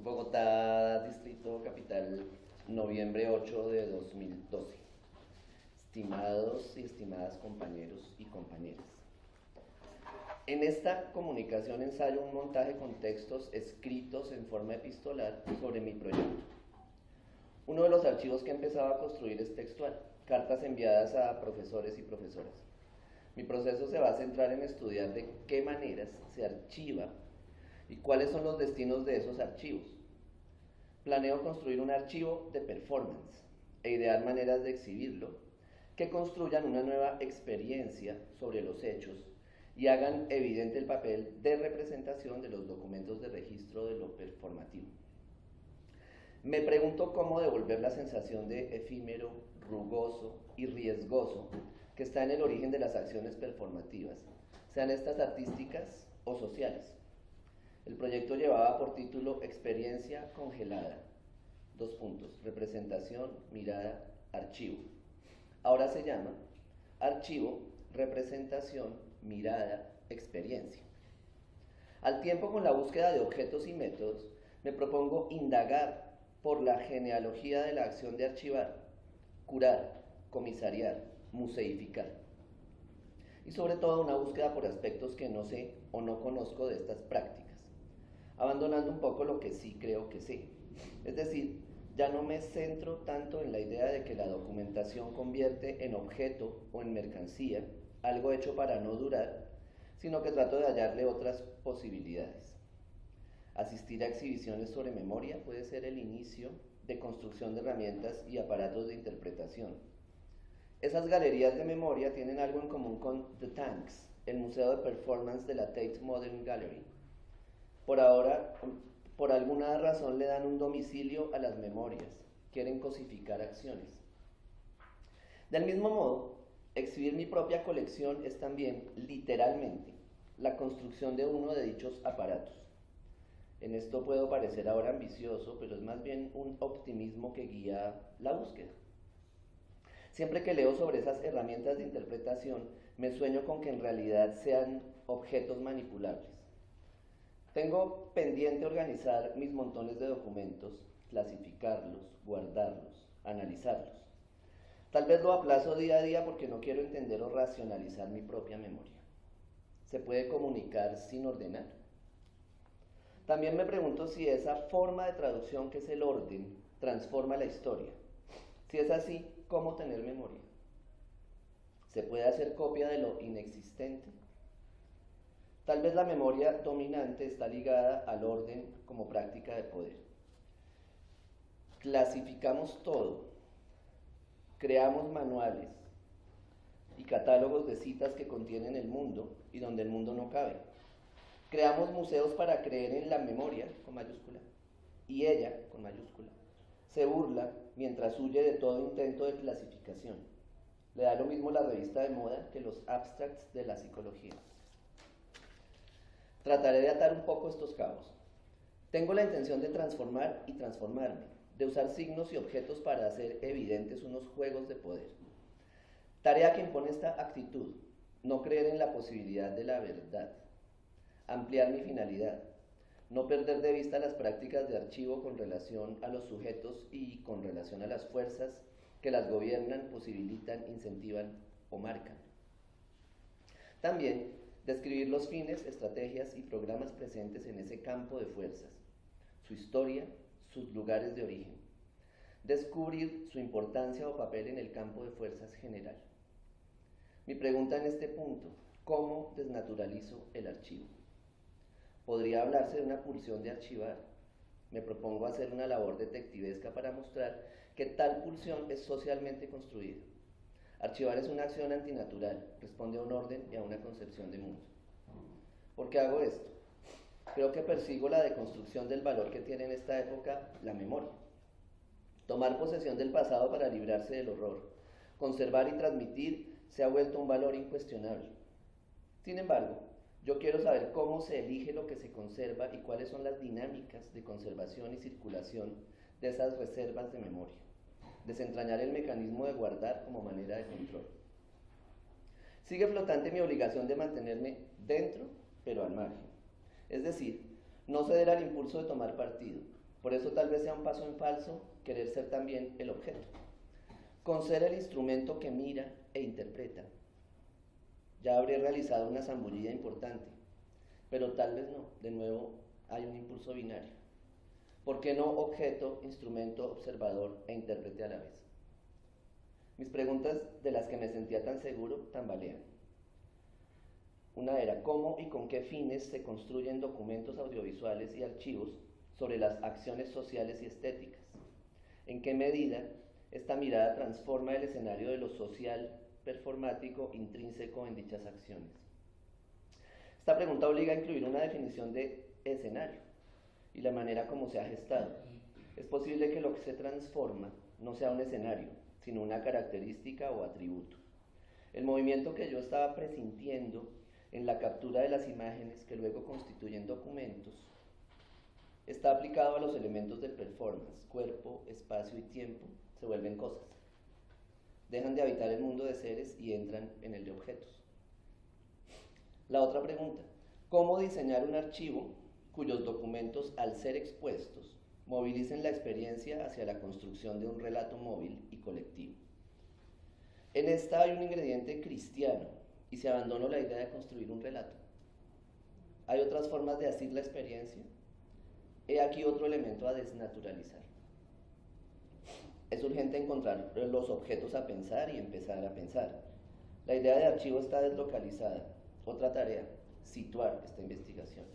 Bogotá, Distrito Capital, noviembre 8 de 2012. Estimados y estimadas compañeros y compañeras. En esta comunicación ensayo un montaje con textos escritos en forma epistolar sobre mi proyecto. Uno de los archivos que he empezado a construir es textual, cartas enviadas a profesores y profesoras. Mi proceso se va a centrar en estudiar de qué maneras se archiva y cuáles son los destinos de esos archivos. Planeo construir un archivo de performance e idear maneras de exhibirlo que construyan una nueva experiencia sobre los hechos y hagan evidente el papel de representación de los documentos de registro de lo performativo. Me pregunto cómo devolver la sensación de efímero, rugoso y riesgoso que está en el origen de las acciones performativas, sean estas artísticas o sociales. El proyecto llevaba por título Experiencia congelada. Representación, mirada, archivo. Ahora se llama Archivo, representación, mirada, experiencia. Al tiempo, con la búsqueda de objetos y métodos, me propongo indagar por la genealogía de la acción de archivar, curar, comisariar, museificar. Y sobre todo una búsqueda por aspectos que no sé o no conozco de estas prácticas, abandonando un poco lo que sí creo que sé. Es decir, ya no me centro tanto en la idea de que la documentación convierte en objeto o en mercancía algo hecho para no durar, sino que trato de hallarle otras posibilidades. Asistir a exhibiciones sobre memoria puede ser el inicio de construcción de herramientas y aparatos de interpretación. Esas galerías de memoria tienen algo en común con The Tanks, el museo de performance de la Tate Modern Gallery. Por ahora, por alguna razón le dan un domicilio a las memorias, quieren cosificar acciones. Del mismo modo, exhibir mi propia colección es también, literalmente, la construcción de uno de dichos aparatos. En esto puedo parecer ahora ambicioso, pero es más bien un optimismo que guía la búsqueda. Siempre que leo sobre esas herramientas de interpretación, me sueño con que en realidad sean objetos manipulables. Tengo pendiente organizar mis montones de documentos, clasificarlos, guardarlos, analizarlos. Tal vez lo aplazo día a día porque no quiero entender o racionalizar mi propia memoria. ¿Se puede comunicar sin ordenar? También me pregunto si esa forma de traducción que es el orden transforma la historia. Si es así, ¿cómo tener memoria? ¿Se puede hacer copia de lo inexistente? Tal vez la memoria dominante está ligada al orden como práctica de poder. Clasificamos todo, creamos manuales y catálogos de citas que contienen el mundo y donde el mundo no cabe. Creamos museos para creer en la memoria, con mayúscula, y ella, con mayúscula, se burla mientras huye de todo intento de clasificación. Le da lo mismo la revista de moda que los abstracts de la psicología. Trataré de atar un poco estos cabos. Tengo la intención de transformar y transformarme, de usar signos y objetos para hacer evidentes unos juegos de poder. Tarea que impone esta actitud, no creer en la posibilidad de la verdad, ampliar mi finalidad, no perder de vista las prácticas de archivo con relación a los sujetos y con relación a las fuerzas que las gobiernan, posibilitan, incentivan o marcan. También describir los fines, estrategias y programas presentes en ese campo de fuerzas, su historia, sus lugares de origen. Descubrir su importancia o papel en el campo de fuerzas general. Mi pregunta en este punto, ¿cómo desnaturalizo el archivo? ¿Podría hablarse de una pulsión de archivar? Me propongo hacer una labor detectivesca para mostrar que tal pulsión es socialmente construida. Archivar es una acción antinatural, responde a un orden y a una concepción de mundo. ¿Por qué hago esto? Creo que persigo la deconstrucción del valor que tiene en esta época la memoria. Tomar posesión del pasado para librarse del horror, conservar y transmitir se ha vuelto un valor incuestionable. Sin embargo, yo quiero saber cómo se elige lo que se conserva y cuáles son las dinámicas de conservación y circulación de esas reservas de memoria. Desentrañar el mecanismo de guardar como manera de control. Sigue flotante mi obligación de mantenerme dentro, pero al margen. Es decir, no ceder al impulso de tomar partido, Por eso tal vez sea un paso en falso querer ser también el objeto. Con ser el instrumento que mira e interpreta, ya habré realizado una zambullida importante, pero tal vez no. De nuevo hay un impulso binario. ¿Por qué no objeto, instrumento, observador e intérprete a la vez? Mis preguntas, de las que me sentía tan seguro, tambalean. Una era: ¿cómo y con qué fines se construyen documentos audiovisuales y archivos sobre las acciones sociales y estéticas? ¿En qué medida esta mirada transforma el escenario de lo social performático intrínseco en dichas acciones? Esta pregunta obliga a incluir una definición de escenario y la manera como se ha gestado. Es posible que lo que se transforma no sea un escenario, sino una característica o atributo. El movimiento que yo estaba presintiendo en la captura de las imágenes que luego constituyen documentos está aplicado a los elementos del performance. Cuerpo, espacio y tiempo se vuelven cosas. Dejan de habitar el mundo de seres y entran en el de objetos. La otra pregunta: ¿cómo diseñar un archivo cuyos documentos, al ser expuestos, movilicen la experiencia hacia la construcción de un relato móvil y colectivo? En esta hay un ingrediente cristiano y se abandonó la idea de construir un relato. ¿Hay otras formas de asir la experiencia? He aquí otro elemento a desnaturalizar. Es urgente encontrar los objetos a pensar y empezar a pensar. La idea de archivo está deslocalizada. Otra tarea: situar esta investigación.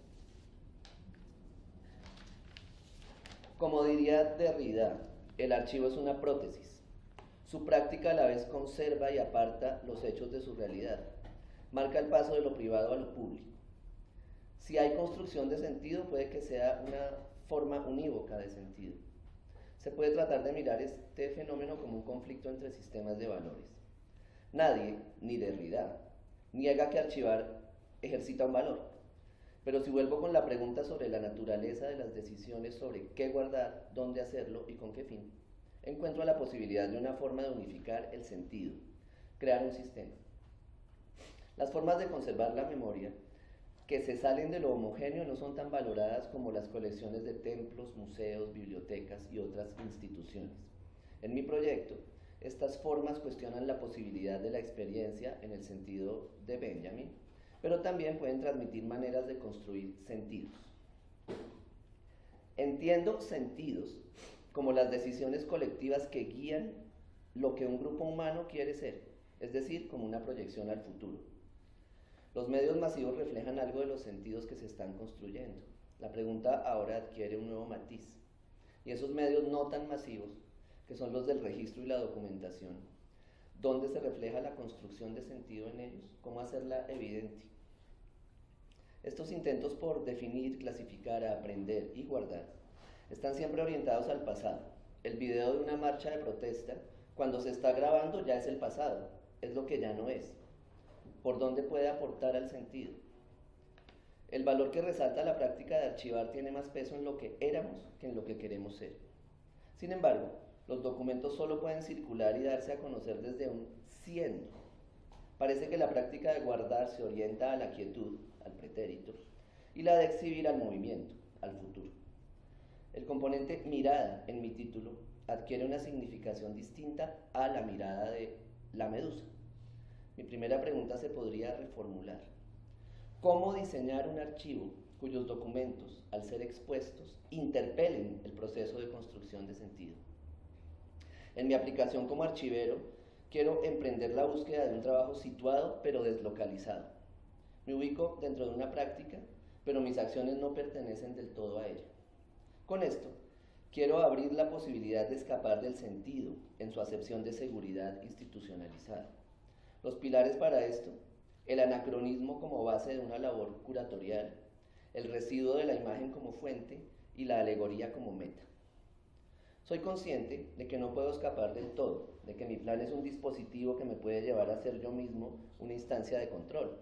Como diría Derrida, el archivo es una prótesis. Su práctica a la vez conserva y aparta los hechos de su realidad. Marca el paso de lo privado a lo público. Si hay construcción de sentido, puede que sea una forma unívoca de sentido. Se puede tratar de mirar este fenómeno como un conflicto entre sistemas de valores. Nadie, ni Derrida, niega que archivar ejercita un valor. Pero si vuelvo con la pregunta sobre la naturaleza de las decisiones sobre qué guardar, dónde hacerlo y con qué fin, encuentro la posibilidad de una forma de unificar el sentido, crear un sistema. Las formas de conservar la memoria que se salen de lo homogéneo no son tan valoradas como las colecciones de templos, museos, bibliotecas y otras instituciones. En mi proyecto, estas formas cuestionan la posibilidad de la experiencia en el sentido de Benjamin, pero también pueden transmitir maneras de construir sentidos. Entiendo sentidos como las decisiones colectivas que guían lo que un grupo humano quiere ser, es decir, como una proyección al futuro. Los medios masivos reflejan algo de los sentidos que se están construyendo. La pregunta ahora adquiere un nuevo matiz. Y esos medios no tan masivos, que son los del registro y la documentación, ¿dónde se refleja la construcción de sentido en ellos? ¿Cómo hacerla evidente? Estos intentos por definir, clasificar, aprender y guardar están siempre orientados al pasado. El video de una marcha de protesta, cuando se está grabando, ya es el pasado, es lo que ya no es. ¿Por dónde puede aportar al sentido? El valor que resalta la práctica de archivar tiene más peso en lo que éramos que en lo que queremos ser. Sin embargo, los documentos solo pueden circular y darse a conocer desde un siendo. Parece que la práctica de guardar se orienta a la quietud, al pretérito, y la de exhibir al movimiento, al futuro. El componente mirada en mi título adquiere una significación distinta a la mirada de la medusa. Mi primera pregunta se podría reformular: ¿cómo diseñar un archivo cuyos documentos, al ser expuestos, interpelen el proceso de construcción de sentido? En mi aplicación como archivero, quiero emprender la búsqueda de un trabajo situado pero deslocalizado. Me ubico dentro de una práctica, pero mis acciones no pertenecen del todo a ella. Con esto, quiero abrir la posibilidad de escapar del sentido en su acepción de seguridad institucionalizada. Los pilares para esto: el anacronismo como base de una labor curatorial, el residuo de la imagen como fuente y la alegoría como meta. Soy consciente de que no puedo escapar del todo, de que mi plan es un dispositivo que me puede llevar a ser yo mismo una instancia de control.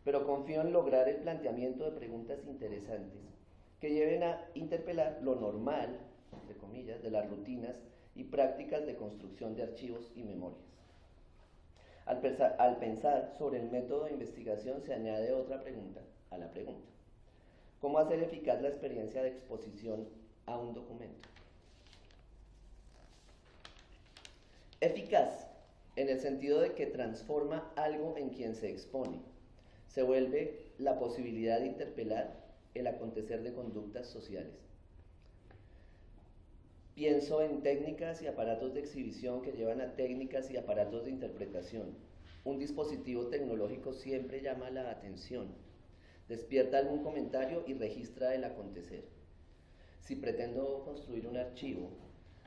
Pero confío en lograr el planteamiento de preguntas interesantes que lleven a interpelar lo normal, entre comillas, de las rutinas y prácticas de construcción de archivos y memorias. Al pensar sobre el método de investigación se añade otra pregunta a la pregunta: ¿cómo hacer eficaz la experiencia de exposición a un documento. Eficaz, en el sentido de que transforma algo en quien se expone. Se vuelve la posibilidad de interpelar el acontecer de conductas sociales. Pienso en técnicas y aparatos de exhibición que llevan a técnicas y aparatos de interpretación. Un dispositivo tecnológico siempre llama la atención, despierta algún comentario y registra el acontecer. Si pretendo construir un archivo,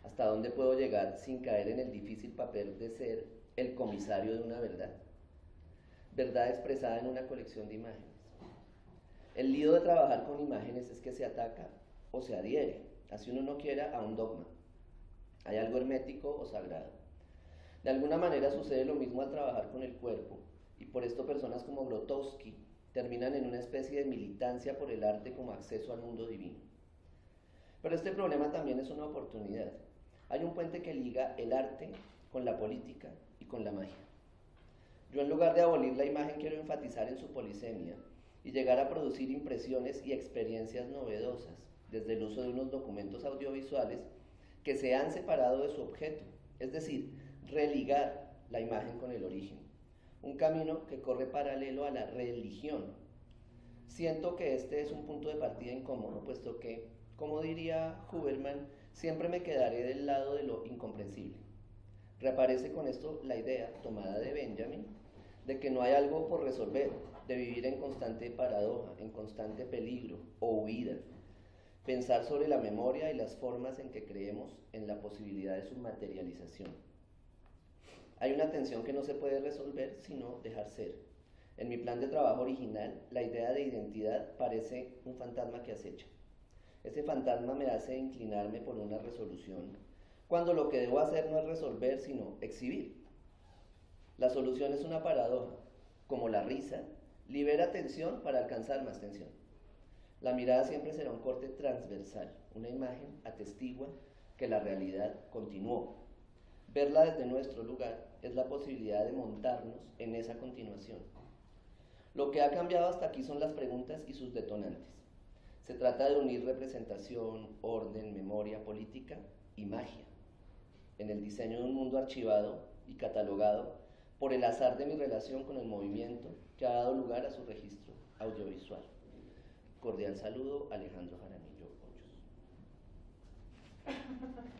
¿hasta dónde puedo llegar sin caer en el difícil papel de ser el comisario de una verdad? Verdad expresada en una colección de imágenes. El lío de trabajar con imágenes es que se ataca o se adhiere, así uno no quiera, a un dogma. Hay algo hermético o sagrado. De alguna manera sucede lo mismo al trabajar con el cuerpo, y por esto personas como Grotowski terminan en una especie de militancia por el arte como acceso al mundo divino. Pero este problema también es una oportunidad. Hay un puente que liga el arte con la política y con la magia. Yo, en lugar de abolir la imagen, quiero enfatizar en su polisemia y llegar a producir impresiones y experiencias novedosas desde el uso de unos documentos audiovisuales que se han separado de su objeto, es decir, religar la imagen con el origen, un camino que corre paralelo a la religión. Siento que este es un punto de partida incómodo, puesto que, como diría Huberman, siempre me quedaré del lado de lo incomprensible. Reaparece con esto la idea, tomada de Benjamin, de que no hay algo por resolver, de vivir en constante paradoja, en constante peligro o huida. Pensar sobre la memoria y las formas en que creemos en la posibilidad de su materialización. Hay una tensión que no se puede resolver sino dejar ser. En mi plan de trabajo original, la idea de identidad parece un fantasma que acecha. Ese fantasma me hace inclinarme por una resolución, cuando lo que debo hacer no es resolver, sino exhibir. La solución es una paradoja. Como la risa, libera tensión para alcanzar más tensión. La mirada siempre será un corte transversal. Una imagen atestigua que la realidad continuó. Verla desde nuestro lugar es la posibilidad de montarnos en esa continuación. Lo que ha cambiado hasta aquí son las preguntas y sus detonantes. Se trata de unir representación, orden, memoria, política y magia en el diseño de un mundo archivado y catalogado por el azar de mi relación con el movimiento que ha dado lugar a su registro audiovisual. Cordial saludo, Alejandro Jaramillo Hoyos.